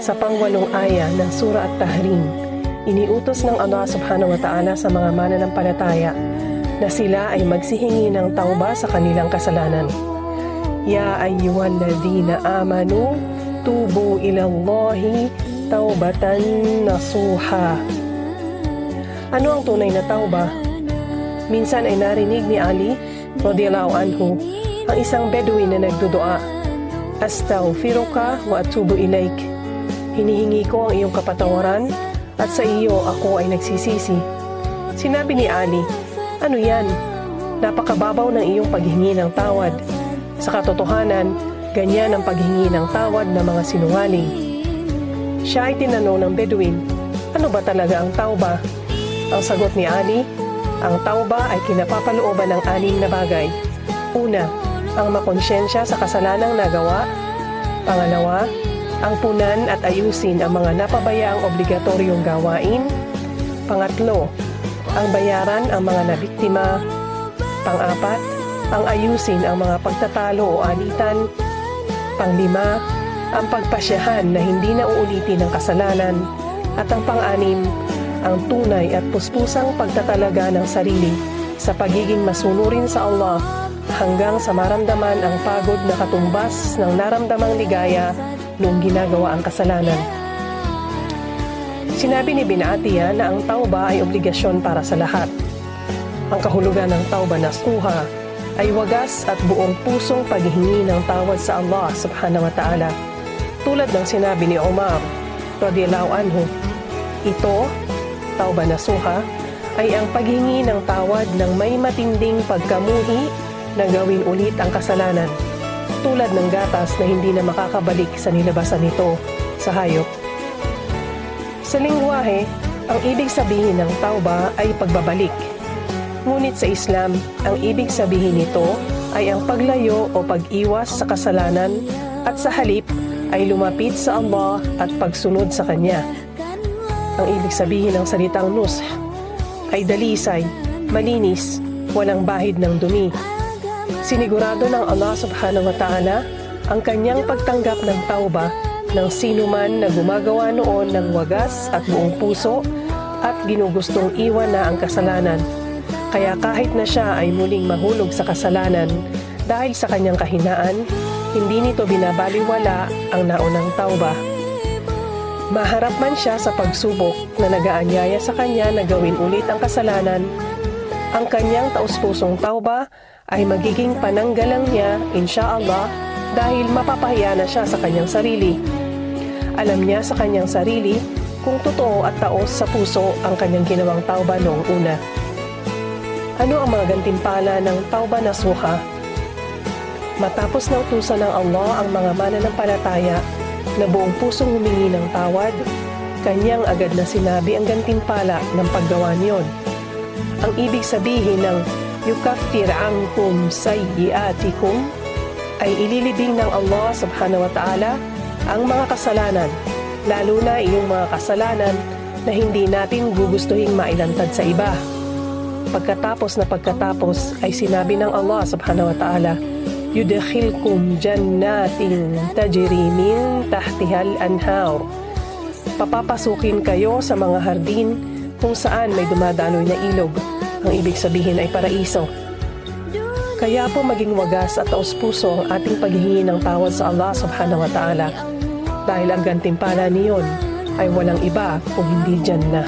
Sa pangwalong aya ng Surah At-Tahrim, iniutos ng Allah subhanahu wa ta'ala sa mga mananampalataya na sila ay magsihingi ng tauba sa kanilang kasalanan. Ya ayyuhalladhina amanu tubu ilallahi taubatan nasuha. Ano ang tunay na tauba? Minsan ay narinig ni Ali radhiyallahu anhu ang isang Bedouin na nagdudua, Astaghfiruka wa atubu ilaik. Hinihingi ko ang iyong kapatawaran at sa iyo ako ay nagsisisi. Sinabi ni Ali, ano yan? Napakababaw ng iyong paghingi ng tawad. Sa katotohanan, ganyan ang paghingi ng tawad ng mga sinungaling. Siya ay tinanong ng Bedouin, ano ba talaga ang tauba? Ang sagot ni Ali, ang tauba ay kinapapalooban ng 6 na bagay. Una, ang makonsyensya sa kasalanang nagawa. Pangalawa, ang punan at ayusin ang mga napabayaang obligatoryong gawain. Pangatlo, ang bayaran ang mga nabiktima. Pang-apat, ang ayusin ang mga pagtatalo o alitan. Panglima, ang pagpasyahan na hindi na uulitin ng kasalanan. At ang pang-anim, ang tunay at puspusang pagtatalaga ng sarili sa pagiging masunurin sa Allah hanggang sa maramdaman ang pagod na katumbas ng naramdamang ligaya noong ginagawa ang kasalanan. Sinabi ni Bin Atiyah na ang tauba ay obligasyon para sa lahat. Ang kahulugan ng tauba nasuha ay wagas at buong pusong paghihingi ng tawad sa Allah subhanahu wa ta'ala. Tulad ng sinabi ni Umar radhiyallahu anhu, ito, tauba nasuha, ay ang paghingi ng tawad ng may matinding pagkamuhi na gawin ulit ang kasalanan, tulad ng gatas na hindi na makakabalik sa nilabasan nito sa hayop. Sa lingwahe, ang ibig sabihin ng tauba ay pagbabalik. Ngunit sa Islam, ang ibig sabihin nito ay ang paglayo o pag-iwas sa kasalanan at sa halip ay lumapit sa Allah at pagsunod sa Kanya. Ang ibig sabihin ng salitang nush ay dalisay, malinis, walang bahid ng dumi. Sinigurado ng Allah subhanahu wa ta'ala ang kanyang pagtanggap ng tauba ng sino man na gumagawa noon ng wagas at buong puso at ginugustong iwan na ang kasalanan. Kaya kahit na siya ay muling mahulog sa kasalanan dahil sa kanyang kahinaan, hindi nito binabaliwala ang naunang tauba. Maharap man siya sa pagsubok na nagaanyaya sa kanya na gawin ulit ang kasalanan, ang kanyang taus-pusong tauba ay magiging pananggalang niya, insyaallah, dahil mapapahiya na siya sa kanyang sarili. Alam niya sa kanyang sarili kung totoo at taos sa puso ang kanyang ginawang tauba noong una. Ano ang mga gantimpala ng tauba nasuha? Matapos ng utusan ng Allah ang mga mananampalataya na buong pusong humingi ng tawad, kanyang agad na sinabi ang gantimpala ng paggawa niyon. Ang ibig sabihin ng yukaffir ankum sayyiatikum ay ililibing ng Allah subhanahu wa ta'ala ang mga kasalanan, lalo na iyong mga kasalanan na hindi natin gugustuhing mailantad sa iba. Pagkatapos ay sinabi ng Allah subhanahu wa ta'ala, yudkhilkum jannatin tajri min tahtihal anhar. Papapasukin kayo sa mga hardin kung saan may dumadaloy na ilog. Ang ibig sabihin ay paraiso. Kaya po maging wagas at taos-puso ang ating paghihingi ng tawad sa Allah subhanahu wa ta'ala dahil ang gantimpala niyon ay walang iba kung hindi Jannah.